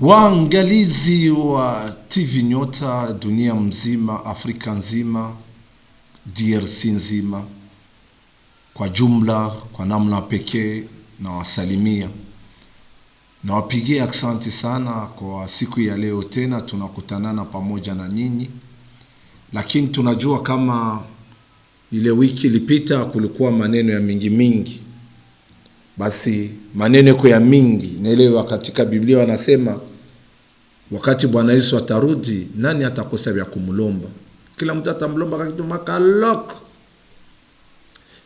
Waangalizi wa TV Nyota dunia mzima, Afrika nzima, DRC nzima kwa jumla, kwa namna pekee na wasalimia na wapigia aksanti sana kwa siku ya leo. Tena tunakutanana pamoja na nyinyi, lakini tunajua kama ile wiki ilipita kulikuwa maneno ya mingi. Basi maneno kwa ya mingi, naelewa katika Biblia wanasema wakati Bwana Yesu atarudi, nani atakosa vya kumlomba? Kila mtu atamlomba kitu makalok.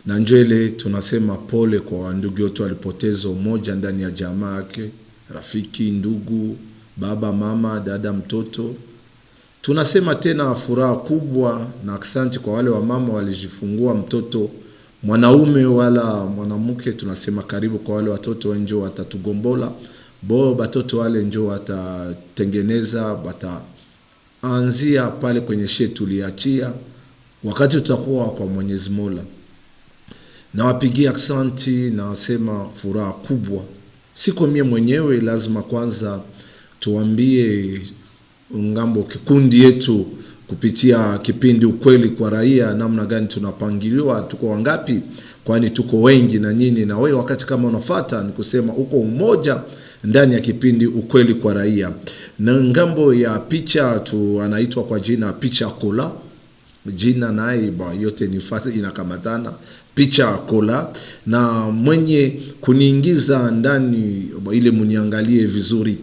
Na njele tunasema pole kwa ndugu yote walipoteza umoja ndani ya jamaa yake, rafiki, ndugu, baba, mama, dada, mtoto. Tunasema tena furaha kubwa na asante kwa wale wa mama walijifungua mtoto mwanaume wala mwanamke. Tunasema karibu kwa wale watoto wenjo watatugombola. Batoto wale njo watatengeneza, bataanzia pale kwenye shetu tuliachia wakati tutakuwa kwa Mwenyezi Mola. Na wapigia aksanti na wasema furaha kubwa. Siko mie mwenyewe, lazima kwanza tuambie ngambo kikundi yetu kupitia kipindi Ukweli kwa Raia namna gani tunapangiliwa, tuko wangapi, kwani tuko wengi na nyinyi na wewe wakati kama unafuata ni kusema uko umoja ndani ya kipindi Ukweli kwa Raia. Na ngambo ya picha tu anaitwa kwa jina Picha Kola. Jina naye yote ni fasi inakamatana, Picha Kola. Na mwenye kuniingiza ndani ile muniangalie vizuri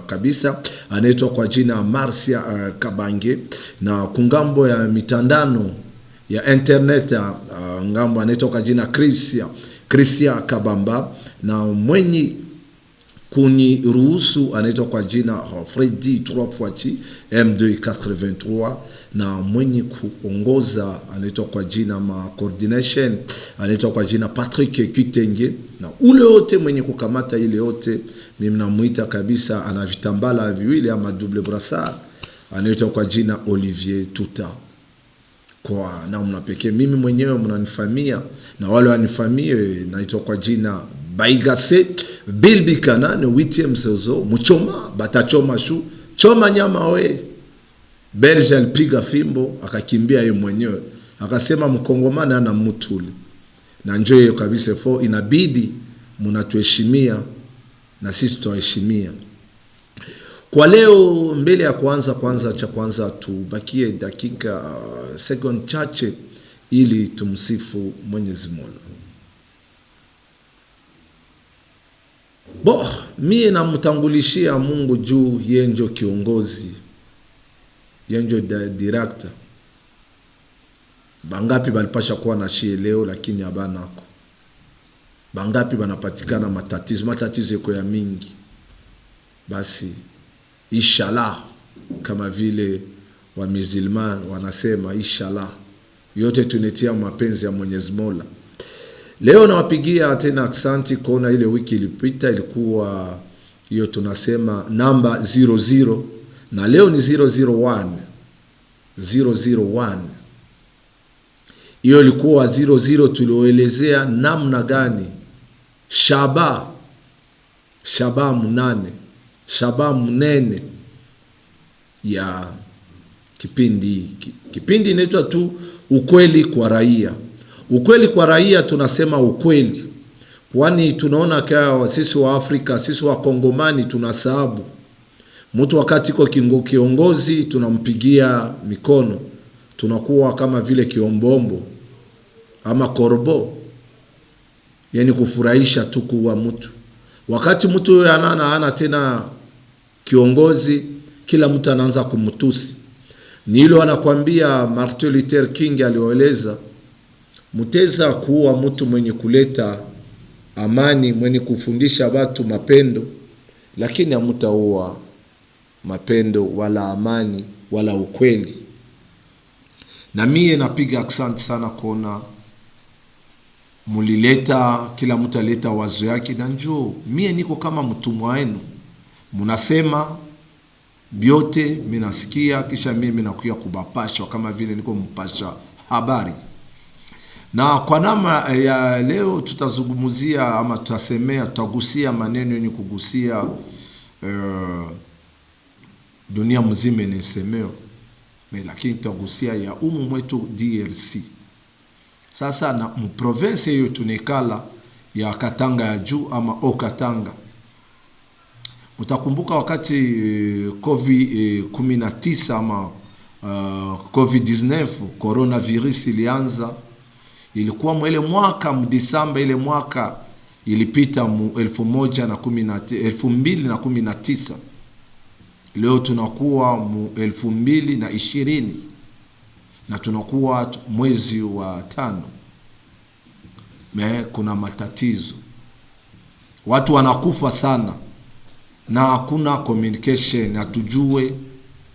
kabisa anaitwa kwa jina Marcia Kabange. Na kungambo ya mitandano ya internet ngambo anaitwa kwa jina Chrisia Kabamba. Na mwenye kuniruhusu anaitwa kwa jina Freddy 3 M283. Na mwenye kuongoza anaitwa kwa jina coordination anaitwa kwa jina Patrick Kitenge. Na ule wote mwenye kukamata ile yote mimi namuita kabisa, ana vitambala viwili ama double brassard, anaitwa kwa jina Olivier Tuta. Kwa namna pekee mimi mwenyewe mnanifamia na wale wanifamie naitwa kwa jina Baigase Bilbikana ni witie mzozo mchoma batachoma shu choma nyama we. Belge alipiga fimbo akakimbia yeye mwenyewe akasema mkongomani ana mutuli. Na njoo kabisa fo inabidi mnatuheshimia na sisi tuheshimia. Kwa leo mbele ya kwanza tubakie dakika second chache ili tumsifu Mwenyezi Mola. Mie namtangulishia Mungu juu yenjo kiongozi, yenjo director. Bangapi balipasha kuwa na shie leo lakini abanako. Bangapi banapatikana matatizo yako ya mingi. Basi inshallah, kama vile wa Musliman wanasema inshallah, yote tunetia mapenzi ya Mwenyezi Mola. Leo nawapigia tena aksanti kuona ile wiki ilipita ilikuwa hiyo tunasema namba 00 na leo ni 001. Hiyo ilikuwa 00 tulioelezea namna gani Shaba mnene ya kipindi inaitwa tu Ukweli kwa Raia. Ukweli kwa Raia tunasema ukweli, kwani tunaona kwa sisi wa Afrika, sisi wa Kongomani tunasahabu mtu wakati iko kiongozi tunampigia mikono, tunakuwa kama vile kiombombo ama korbo, yani kufurahisha tu kwa mtu. Wakati mtu ana tena kiongozi, kila mtu anaanza kumtusi. Ni hilo anakuambia Martin Luther King alioeleza, muteza kuwa mtu mwenye kuleta amani, mwenye kufundisha watu mapendo, lakini hamtaua mapendo wala amani wala ukweli. Na mie napiga asante sana kuona mulileta, kila mtu aleta wazo yake. Na njoo mie niko kama mtumwa wenu, munasema biote mimi nasikia, kisha mimi nakuya kubapasha kama vile niko mpasha habari. Na kwa nama ya leo tutazungumzia ama tutagusia maneno yenye kugusia dunia mzima inasemeo, lakini tutagusia ya mwetu DRC. Sasa na province hiyo tunekala ya Katanga ya juu ama Okatanga. Mtakumbuka wakati COVID-19 ama COVID-19 coronavirus ilianza, ilikuwa mwele mwaka Disemba, ile mwaka ilipita 2019. Leo tunakuwa 2020 na tunakuwa mwezi wa 5. Kuna matatizo, watu wanakufa sana na hakuna communication, hatujue.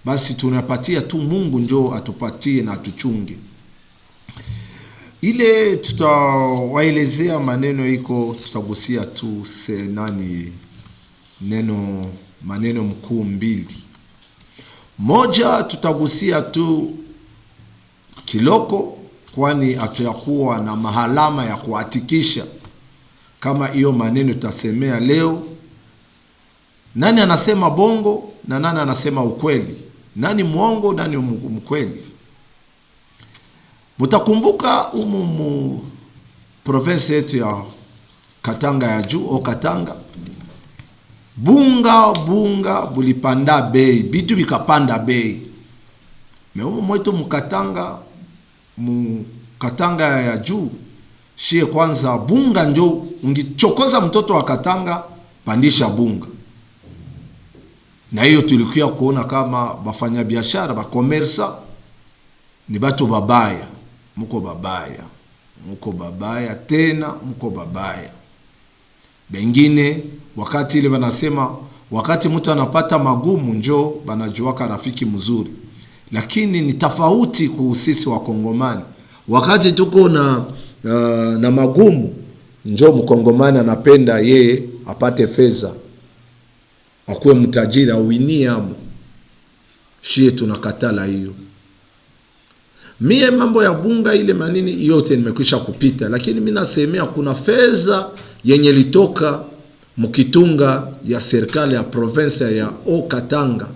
Basi tunapatia tu Mungu njoo atupatie na atuchunge. Ile tutawaelezea maneno iko, tutagusia tu maneno mkuu mbili. Moja tutagusia tu kiloko, kwani atakuwa na mahalama ya kuhatikisha kama hiyo maneno tutasemea leo, nani anasema bongo na nani anasema ukweli, nani mwongo nani mkweli. Mutakumbuka province yetu ya Katanga ya juu o Katanga, bunga bulipanda bei, bitu bikapanda bei. Mwetu Katanga ya juu, shie kwanza bunga njo ungichokoza mtoto wa Katanga, pandisha bunga. Na hiyo tulikuwa kuona kama wafanya biashara ba komersa ni batu babaya, muko babaya. Bengine wakati ile wanasema wakati mtu anapata magumu njo banajuaka rafiki mzuri, lakini ni tofauti kwa sisi wa Kongomani. Wakati tuko na magumu njo mkongomani anapenda yeye apate fedha, akuwe mtajiri awinie amo. Shie tunakatala hiyo. Mie mambo ya bunga ile manini yote nimekwisha kupita, lakini mimi nasemea kuna fedha yenye litoka mkitunga ya serikali ya province ya Okatanga,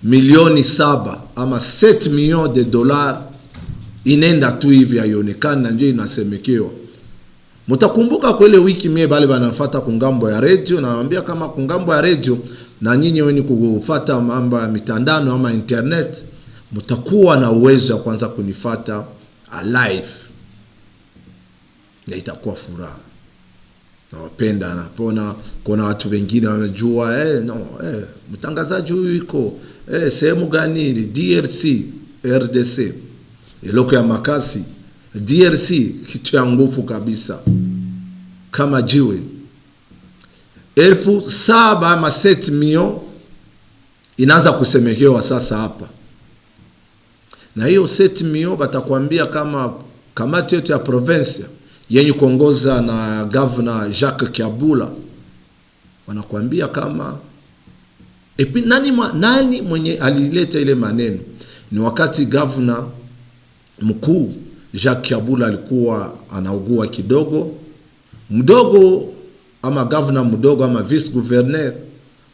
milioni 7 ama 7 millions de dollars, inenda tu hivi haionekana, ndio inasemekewa. Mtakumbuka kwa ile wiki mie bale banafuata kungambo ya radio, na naambia kama kungambo ya radio na nyinyi wenye kufuata mambo ya mitandao ama internet, mtakuwa na uwezo wa kwanza kunifuata live, na itakuwa furaha. Nawapenda napona kuna watu wengine wamejua mtangazaji huyu yuko sehemu gani, DRC RDC iloko ya Makasi. DRC kitu ya nguvu kabisa kama jiwe. 7 ama 7 millions inaanza kusemekewa sasa hapa. Na hiyo 7 millions batakwambia kama kamati yote ya province yenye kuongoza na governor Jacques Kiabula, wanakuambia kama nani mwenye alileta ile maneno. Ni wakati governor mkuu Jacques Kiabula alikuwa anaugua mdogo ama governor mdogo ama vice gouverneur,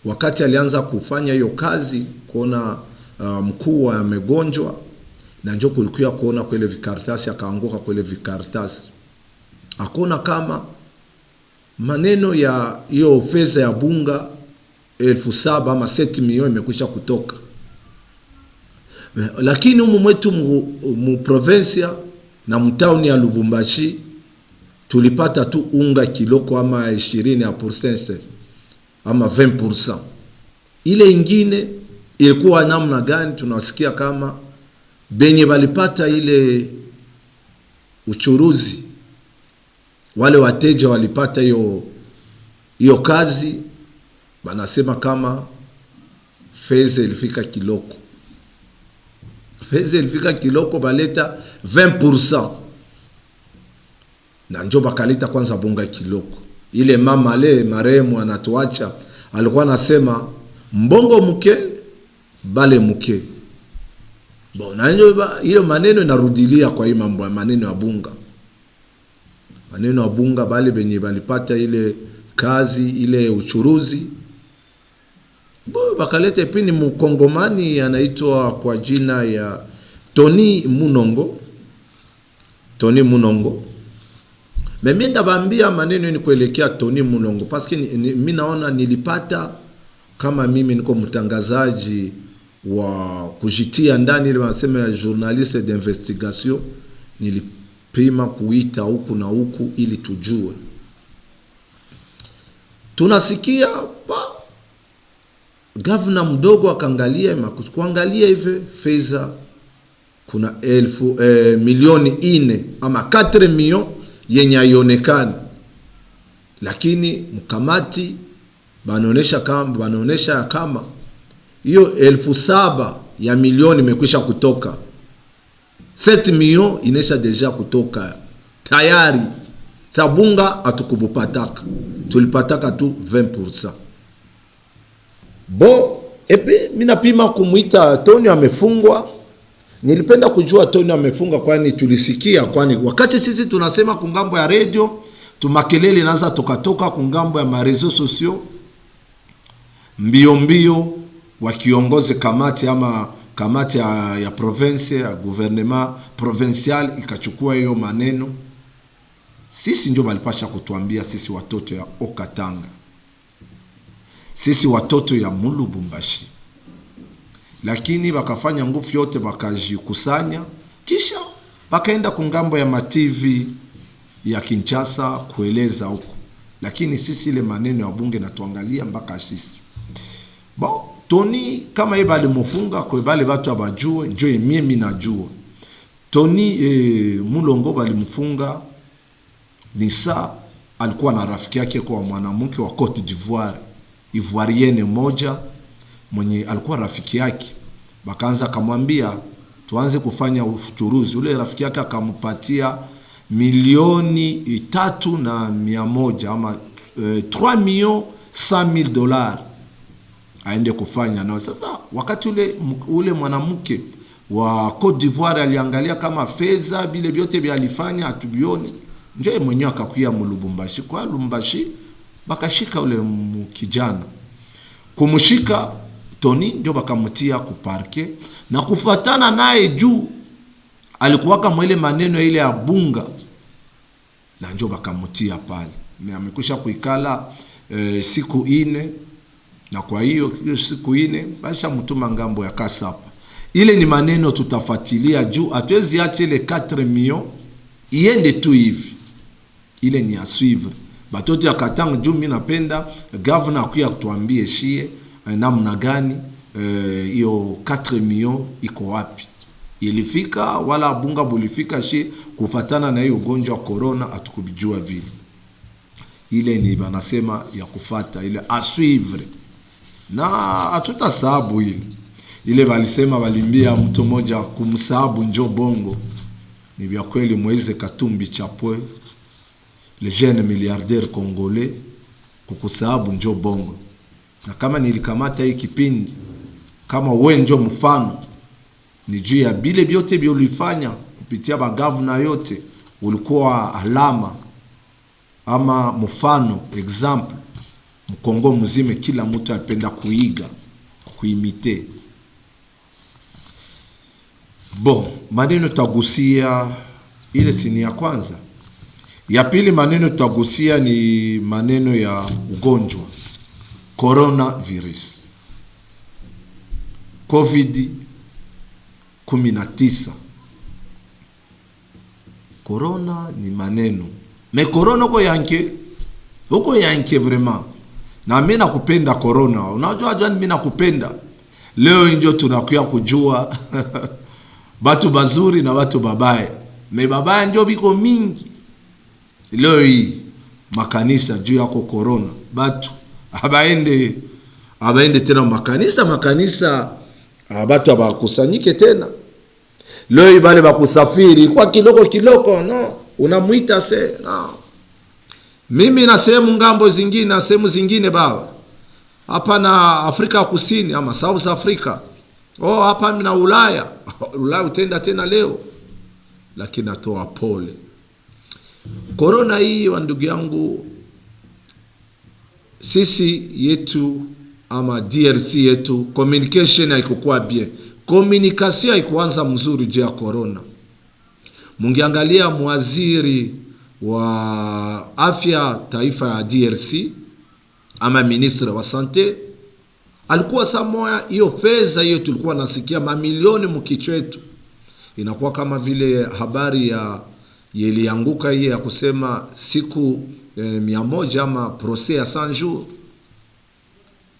wakati alianza kufanya hiyo kazi kuona mkuu amegonjwa, na njoo kulikuwa kuona kwa ile vikaratasi, akaanguka kwa ile vikaratasi, akona kama maneno ya hiyo fedha ya bunga 7 ama 7 millions imekwisha kutoka. Lakini mwetu mu provincia na mtauni ya Lubumbashi tulipata tu unga kiloko ama 20% ama 20%. Ile ingine ilikuwa namna gani? Tunasikia kama benye balipata ile uchuruzi, wale wateja walipata hiyo kazi, banasema kama fedha ilifika kiloko, baleta 20%. Na njo bakalita kwanza bunga kiloko. Ile mama le maremu anatuacha alikuwa anasema mbongo mke bale mke. Na hiyo maneno inarudilia kwa hii mambo ya maneno ya bunga. Maneno ya bunga bale benye balipata ile kazi ile uchuruzi Bakaleta epi ni mkongomani anaitwa kwa jina ya Tony Munongo. Tony Munongo. Mimi ndabambia maneno ni kuelekea Tony Munongo paske mimi naona nilipata kama mimi niko mtangazaji wa kujitia ndani ile wanasema ya journaliste d'investigation, nilipima kuita huku na huku ili tujue. Tunasikia gavana mdogo akaangalia kuangalia hivi fedha kuna milioni 4 ama 4 milioni yenye haionekani, lakini mkamati banaonesha kama hiyo 7,000 ya milioni imekwisha kutoka. 7 milioni inesha deja kutoka tayari. Sabunga atukubupataka, tulipataka tu 20%. Epi mina pima kumuita Tony amefungwa. Nilipenda kujua Tony amefunga kwani tulisikia, kwani wakati sisi tunasema kungambo ya radio tumakelele naza toka kungambo ya marezo sosio mbio wakiongoze kamati ama kamati ya province ya gouvernement provincial ikachukua hiyo maneno. Sisi ndio balipasha kutuambia sisi watoto ya Okatanga, sisi watoto ya Mulubumbashi, lakini bakafanya nguvu yote bakajikusanya, kisha bakaenda kungambo ya mativi ya Kinshasa kueleza huko, lakini sisi ile maneno ya bunge na tuangalia mpaka sisi. Tony kama yeye balimufunga kwa bale watu abajue, njoo mimi najua Tony Mulongo balimfunga ni saa alikuwa na rafiki yake kwa mwanamke wa Cote d'Ivoire, Ivoirienne moja mwenye alikuwa rafiki yake. Bakaanza kumwambia tuanze kufanya uchuruzi. Ule rafiki yake akampatia milioni 300,100 ama 3,100,000 aende kufanya nao. Sasa wakati ule mwanamke wa Cote d'Ivoire aliangalia kama fedha bile vyote vya alifanya atubioni, nje mwenyewe akakuya Mulubumbashi. Kwa Lubumbashi bakashika ule kijana, kumshika Tony ndio bakamutia kuparke na kufatana naye juu alikuwaka mwele maneno ile ya bunga, na ndio bakamutia pale. Amekusha kuikala siku 4, na kwa hiyo siku 4 basha mtuma ngambo ya Kasapa. Ile ni maneno tutafuatilia juu hatuwezi acha ile 4 milioni iende tu hivi. Ile ni a suivre. Batoto ya Katanga juu mimi napenda governor akuya kutuambie shie namna gani hiyo 4 milioni iko wapi. Ilifika wala bunga bulifika shie kufatana na hiyo ugonjwa wa corona atukubijua vile. Ile ni banasema ya kufata ile a suivre. Na hatutasahabu ile walisema walimbia mtu mmoja kumsahabu njo bongo. Ni vya kweli Moise Katumbi Chapwe, le jeune milliardaire congolais, kukusahabu njo bongo. Na kama nilikamata hii kipindi kama wewe njo mfano, ni juu ya bile biote biolifanya kupitia bagavana yote, ulikuwa alama ama mfano, example Mkongo mzime, kila mtu alipenda kuiga, kuimite. Maneno tagusia ile sini ya kwanza. Ya pili maneno tagusia ni maneno ya ugonjwa coronavirus, COVID-19. Corona ni maneno. Me corona huko yanke vraiment. Na mimi nakupenda corona. Unajua mimi nakupenda. Leo ndio tunakuya kujua batu bazuri na watu babaye. Me babaye ndio biko mingi. Leo hii makanisa juu yako corona. Batu abaende tena makanisa batu abakusanyike tena. Leo hii bale bakusafiri kwa kiloko no. Unamuita no. Mimi na sehemu ngambo zingine na sehemu zingine baba. Hapa na Afrika Kusini ama South Africa. Hapa na Ulaya. Ulaya utenda tena leo. Lakini natoa pole. Corona hii wa ndugu yangu, sisi yetu ama DRC yetu communication haikuwa bien. Communication haikuanza mzuri juu ya corona. Mungiangalia mwaziri wa afya taifa ya DRC ama ministre wa sante alikuwa samoya, hiyo fedha hiyo tulikuwa nasikia mamilioni mkichwa yetu, inakuwa kama vile habari ya ilianguka hiyo ya kusema siku 100 ama procès ya 100 jours,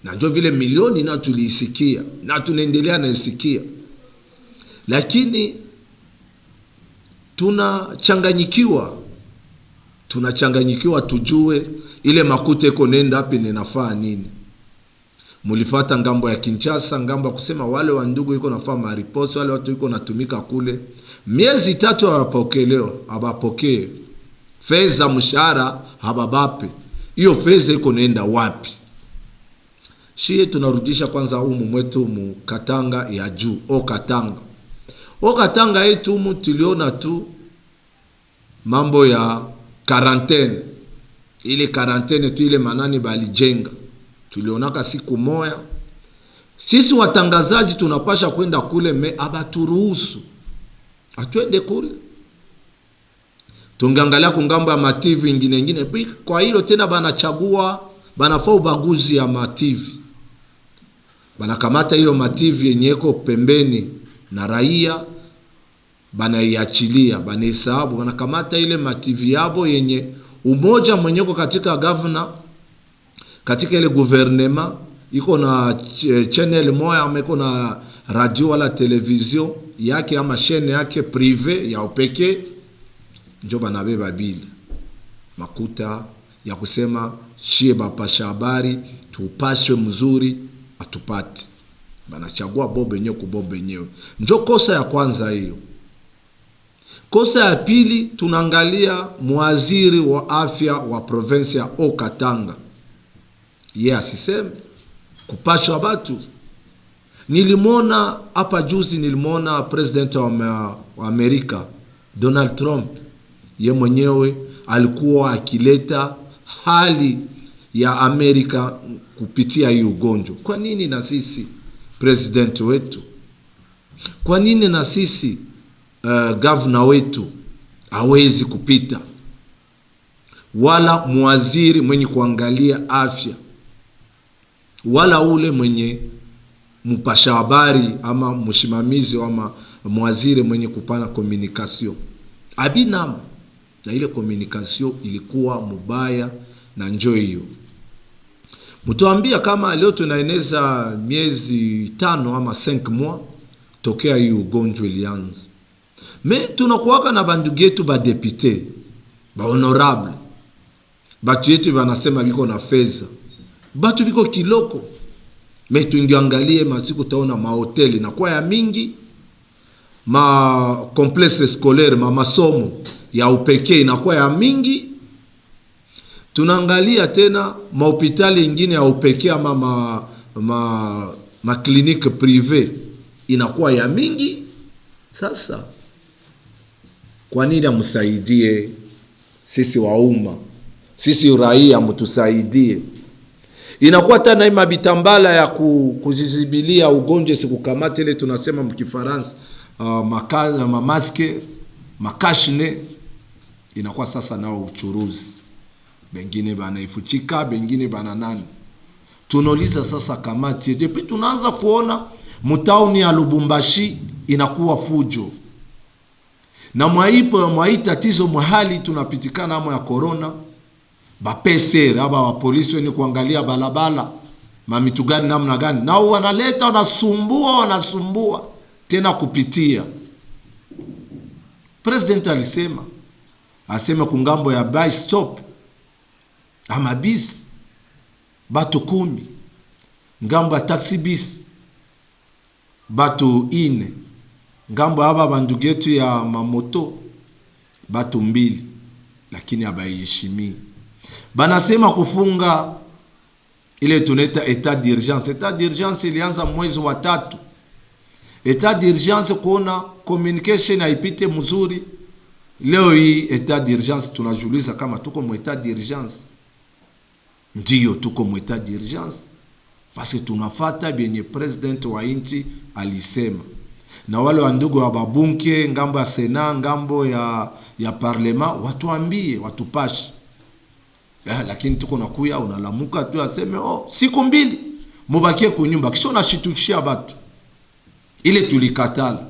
na ndio vile milioni na tuliisikia na tunaendelea na isikia, lakini tunachanganyikiwa tujue ile makuta iko nenda wapi na inafaa nini. Mulifata ngambo ya Kinshasa, ngambo ya kusema wale wa ndugu iko nafaa mariposi, wale watu iko natumika kule miezi 3 hawapokelewa, habapokee fedha mshahara hababape. Hiyo fedha iko nenda wapi? Shie tunarudisha kwanza umu mwetu mu Katanga ya juu, Katanga yetu umu tuliona tu mambo ya quarantaine. Ile quarantaine tu ile manani balijenga, tulionaka siku moya. Sisi watangazaji tunapasha kwenda kule, me abaturuhusu atuende kule. Tungeangalia kungambo ya mativi ingine. Kwa hilo tena banachagua, banafaa ubaguzi ya mativi. Banakamata hiyo mativi yenyeko pembeni na raia, banaiachilia, banaisahabu. Banakamata ile mativi yabo yenye umoja mwenyeko katika governor, katika ile gouvernement, iko na channel moya ama iko na radio wala television yake ama chaîne yake privé ya upeke, njo banabeba bile makuta ya kusema shie bapasha habari tupashwe mzuri atupati. Banachagua bobe nyewe kubobe nyewe. Njo kosa ya kwanza hiyo. Kosa ya pili, tunaangalia mwaziri wa afya wa province ya Katanga. Asiseme kupashwa batu. Nilimona hapa juzi, nilimona president wa Amerika Donald Trump, ye mwenyewe alikuwa akileta hali ya Amerika kupitia hii ugonjwa. Kwa nini na sisi president wetu? Kwa nini na sisi governor wetu hawezi kupita? Wala mwaziri mwenye kuangalia afya, wala ule mwenye mpasha habari ama mshimamizi ama mwaziri mwenye kupana communication. Abinama na ile communication ilikuwa mubaya, na njoo hiyo. Mtuambia kama leo tunaeneza miezi 5 ama 5 mois tokea hii ugonjwa ilianza. Me tunakuwaka na bandugu yetu ba député, ba honorable. Batu yetu banasema biko na fedha. Batu biko kiloko. Me tuingiangalie masiku taona mahoteli na kwa ya mingi, ma complexe scolaire, masomo ya upekee na kwa ya mingi. Tunaangalia tena mahopitali ingine ya upekee ama ma clinique privé inakuwa ya mingi. Sasa kwa nini amsaidie sisi wa umma, sisi raia, mtusaidie? Inakuwa tena ima bitambala ya kuzizibilia ugonjwa sikukamata ile tunasema mkifaransa maske, makashne. Inakuwa sasa nao uchuruzi. Bengine banaifuchika, bengine bananani. Tunauliza sasa kamati, depuis tunaanza kuona mtauni ya Lubumbashi inakuwa fujo. Na mwai tatizo mahali tunapitikana amo ya corona, ba PCR aba wa polisi wenye kuangalia balabala mamitu gani namna gani, na wanaleta wanasumbua tena kupitia. President alisema kungambo ya buy stop ama bis batu 10, ngambo ya taxi bis batu 4, ngambo aba bandugu yetu ya mamoto batu 2, lakini abayeshimi. Banasema kufunga ile tunaita etat d'urgence. Etat d'urgence ilianza mwezi wa 3. Etat d'urgence kuona communication haipite mzuri. Leo hii etat d'urgence tunajuliza kama tuko mu etat d'urgence. Ndiyo tuko mu etat d'urgence. Basi tunafata benye president wa inchi alisema. Na wale wandugu wa babunke, ngambo ya Sena, ngambo ya parlema, watuambie, watupashe. Lakini tuko nakuya, unalamuka tu aseme, siku 2, mubakie kunyumba. Kisha unashitukishia batu. Ile tulikatala.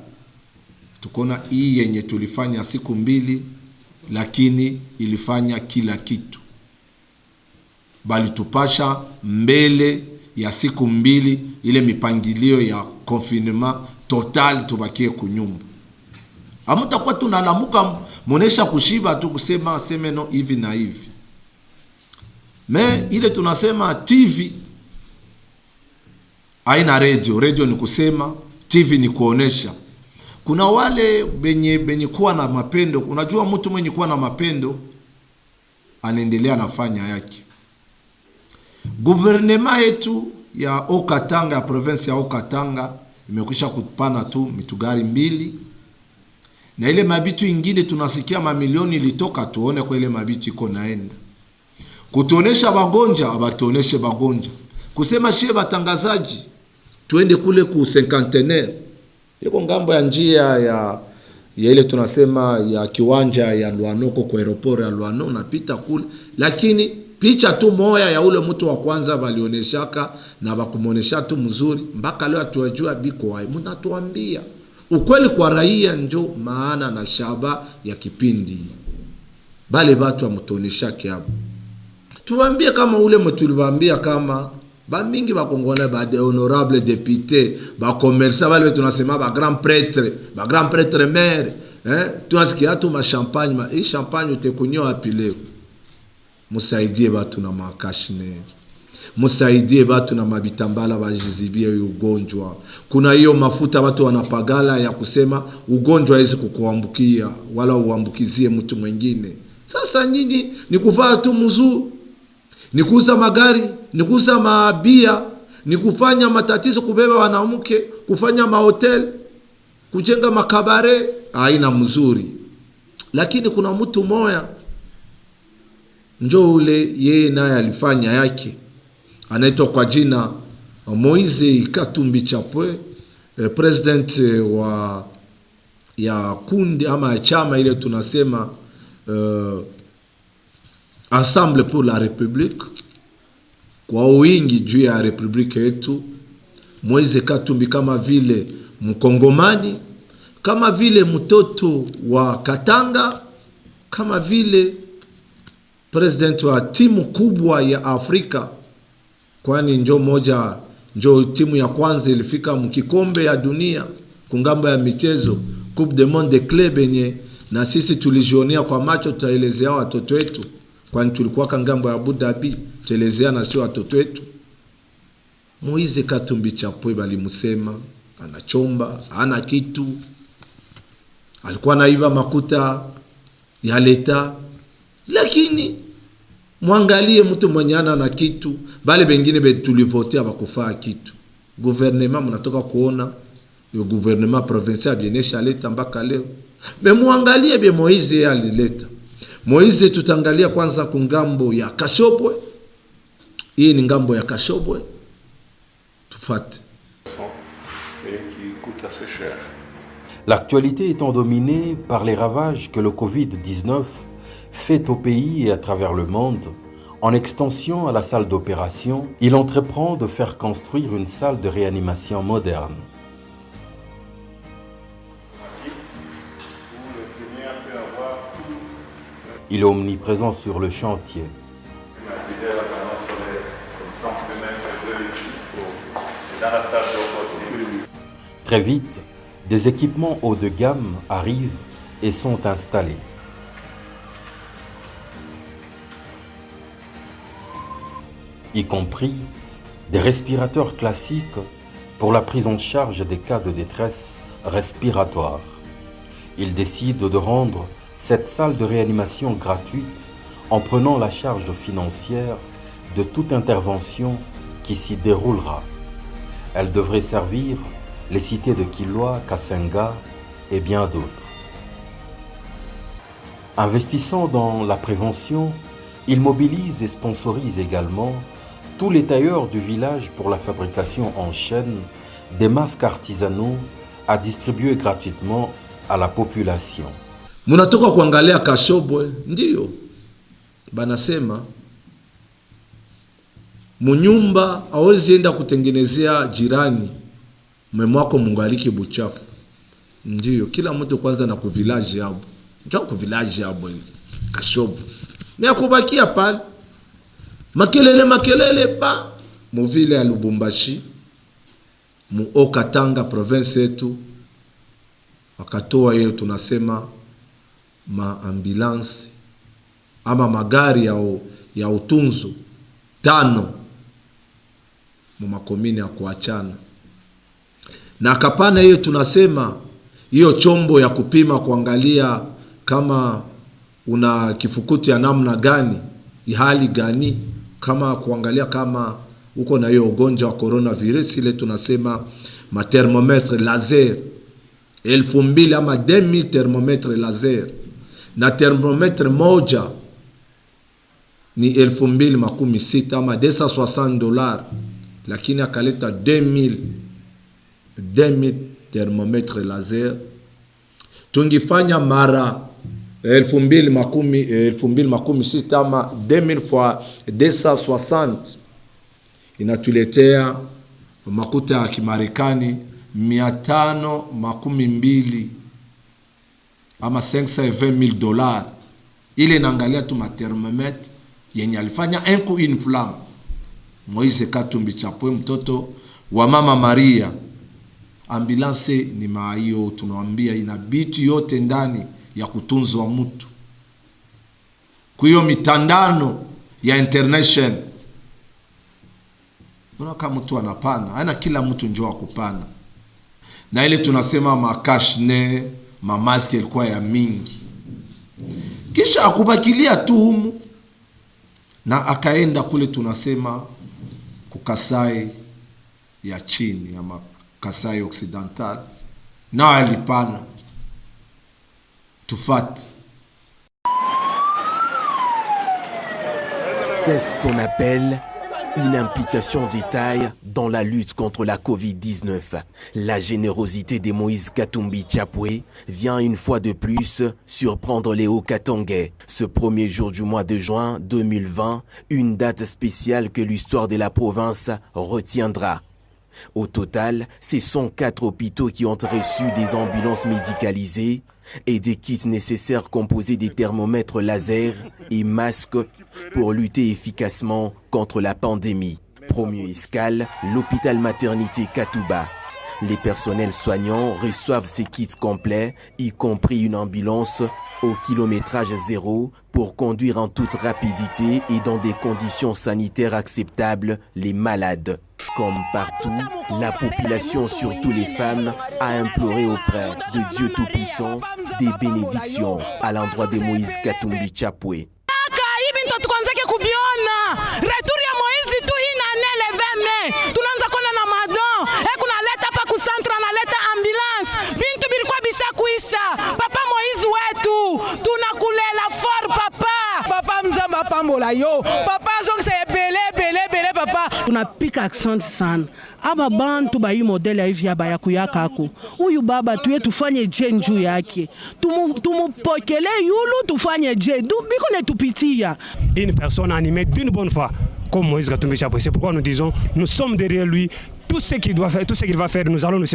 Tukona hii yenye tulifanya siku 2, lakini ilifanya kila kitu. Bali tupasha mbele ya siku 2 ile mipangilio ya confinement total tubakie kunyumba. Hamutakuwa tunalamuka monesha kushiba tu kusema no hivi na hivi. Ile tunasema TV haina radio. Radio ni kusema, TV ni kuonesha. Kuna wale benye kuwa na mapendo. Unajua mtu mwenye kuwa na mapendo anaendelea nafanya yake. Gouvernement yetu ya Okatanga, ya province ya Okatanga, imekwisha kupana tu mitugari 2. Na ile mabitu ingine tunasikia mamilioni ilitoka, tuone kwa ile mabitu iko naenda. Kutuonesha bagonja, abatuoneshe bagonja. Kusema shie batangazaji, tuende kule ku cinquantenaire. Iko ngambo ya njia ya ile tunasema ya kiwanja ya Luanoko kwa aeroport ya Luano, unapita kule. Lakini picha tu moya ya ule mtu wa kwanza balioneshaka na bakumuonesha tu mzuri, mpaka leo tuwajua biko hai. Mnatuambia ukweli kwa raia, njo maana na shaba ya kipindi. Bale batu amutoneshake hapo. Tuwaambie kama ule mtulibambia kama ba mingi ba Kongolais, ba de honorable député, ba commerçant, bale tunasema ba grand prêtre maire, tunasikia tu ma champagne, hii champagne utakunywa wapi leo? Musaidie batu na makashne. Musaidie batu na mabitambala bajizibie ugonjwa. Kuna hiyo mafuta watu wanapagala ya kusema ugonjwa haizi kukuambukia wala uambukizie mtu mwingine. Sasa nyinyi ni kuvaa tu mzuri, ni kuuza magari, ni kuuza mabia, ni kufanya matatizo, kubeba wanawake, kufanya mahotel, kujenga makabare, haina mzuri. Lakini kuna mtu moya njo ule yeye naye alifanya yake, anaitwa kwa jina Moise Katumbi Chapwe, president ya kundi ama ya chama ile tunasema Ensemble pour la République, kwa wingi juu ya republika yetu. Moise Katumbi kama vile mkongomani, kama vile mtoto wa Katanga, kama vile president wa timu kubwa ya Afrika, kwani njo timu ya kwanza ilifika mkikombe ya dunia kungambo ya michezo, Coupe du Monde de Club yenye na sisi tulijionea kwa macho, tutaelezea watoto wetu, kwani tulikuwa kangambo ya Abu Dhabi, tuelezea na sio watoto wetu. Moise Katumbi Chapwe balimusema anachomba, ana kitu, alikuwa naiba makuta ya leta. Lakini mwangalie mtu mwenye ana na kitu, bale bengine tulivotea bakufaa kitu. Gouvernement mnatoka kuona yo gouvernement provincial bienesha leta mpaka leo. Muangalie be Moise alileta. Moise tutangalia kwanza kungambo ya Kashobwe. Hii ni ngambo ya Kashobwe. Tufate. L'actualité étant dominée par les ravages que le Covid-19 fait au pays et à travers le monde, en extension à la salle d'opération, il entreprend de faire construire une salle de réanimation moderne. Il est omniprésent sur le chantier. Très vite, des équipements haut de gamme arrivent et sont installés. Y compris des respirateurs classiques pour la prise en charge des cas de détresse respiratoire. Il décide de rendre cette salle de réanimation gratuite en prenant la charge financière de toute intervention qui s'y déroulera. Elle devrait servir les cités de Kilwa, Kasenga et bien d'autres. Investissant dans la prévention, il mobilise et sponsorise également tous les tailleurs du village pour la fabrication en chaîne des masques artisanaux à distribuer gratuitement à la population. Munatoka kuangalia Kashobwe, ndiyo banasema munyumba hawezi enda kutengenezea jirani mwemwako mungaliki buchafu. Ndiyo kila mtu kwanza na kuvilaji hapo, njoo kuvilaji hapo Kashobwe ni akubakia pale makelele pa muvile ya Lubumbashi mu Okatanga province yetu wakatoa hiyo tunasema maambulance ama magari ya utunzo 5 mu makomini ya kuachana, na kapana hiyo tunasema hiyo chombo ya kupima kuangalia kama una kifukuti ya namna gani, hali gani, kama kuangalia kama uko na hiyo ugonjwa wa coronavirus, ile tunasema ma thermometre laser 2000 ama 2000 thermometre laser, na thermometre moja ni 2016 ama $260, lakini akaleta 2000 thermometre laser. Tungifanya mara 2016 ama 2000 fois 260 inatuletea makuta ya Kimarekani 520 ama $520,000. Ile naangalia tu mathermometre yenye alifanya enku inflam Moise Katumbi Chapwe, mtoto wa Mama Maria. Ambulance ni maayo tunawaambia ina bitu yote ndani ya kutunzwa mtu. Kuyo mitandano ya international. Unaka mtu anapana, haina kila mtu njoo kupana. Na ile tunasema makashne, mamaski ilikuwa ya mingi. Kisha akubakilia tu humu na akaenda kule tunasema kukasai ya chini ya Kasai Occidental, na alipana tufati. C'est ce qu'on appelle une implication de taille dans la lutte contre la Covid-19. La générosité de Moïse Katumbi Chapwe vient une fois de plus surprendre les Hauts-Katangais. Ce premier jour du mois de juin 2020, une date spéciale que l'histoire de la province retiendra. Au total, ce sont 4 hôpitaux qui ont reçu des ambulances médicalisées et des kits nécessaires composés des thermomètres laser et masques pour lutter efficacement contre la pandémie. Première escale, l'hôpital maternité Katouba. Les personnels soignants reçoivent ces kits complets, y compris une ambulance au kilométrage zéro pour conduire en toute rapidité et dans des conditions sanitaires acceptables les malades. Comme partout, la population, surtout les femmes, a imploré auprès de Dieu Tout-Puissant des bénédictions à l'endroit de Moïse Katumbi Chapwe. Papa Moïse wetu tunakulela for papa mzamba pambola yo papa zonk se bele papa tunapika accent sana aba bantu ba hii modeli hivi ya baya kuyakako huyu baba tuye tufanye je njuu yake tumupokele yulu tufanye je biko netupitia une personne animée d'une bonne foi comme Moïse Katumbi Chapwe. C'est pourquoi nous disons nous sommes derrière lui. Tout ce qu'il doit faire, tout ce qu'il va faire, nous allons le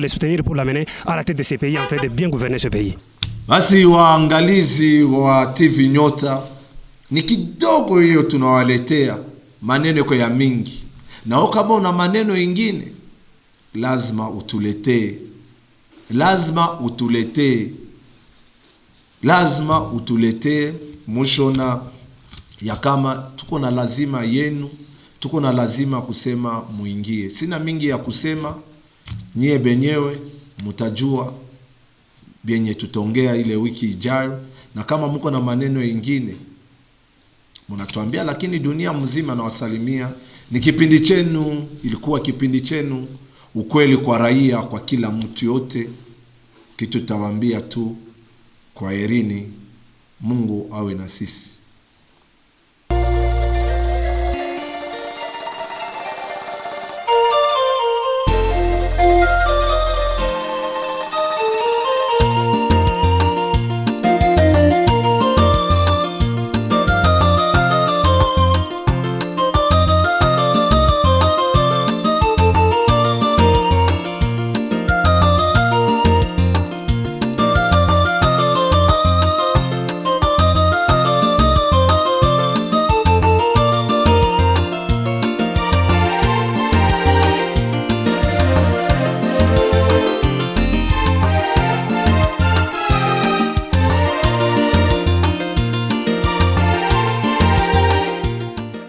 soutenir pour l'amener à la tête de ce pays, en fait, de bien gouverner ce pays. Basi waangalizi wa TV Nyota, ni kidogo hiyo tunawaletea, maneno kwa ya mingi. Na kama una maneno ingine, lazima utuletee. Lazima utuletee mushona ya kama tuko na lazima yenu. Tuko na lazima kusema muingie. Sina mingi ya kusema, nyie benyewe mutajua benye tutongea ile wiki ijayo, na kama mko na maneno ingine mnatuambia. Lakini dunia mzima na wasalimia, ni kipindi chenu, ilikuwa kipindi chenu ukweli kwa raia, kwa kila mtu yote. Kitu tawaambia tu kwa herini, Mungu awe na sisi.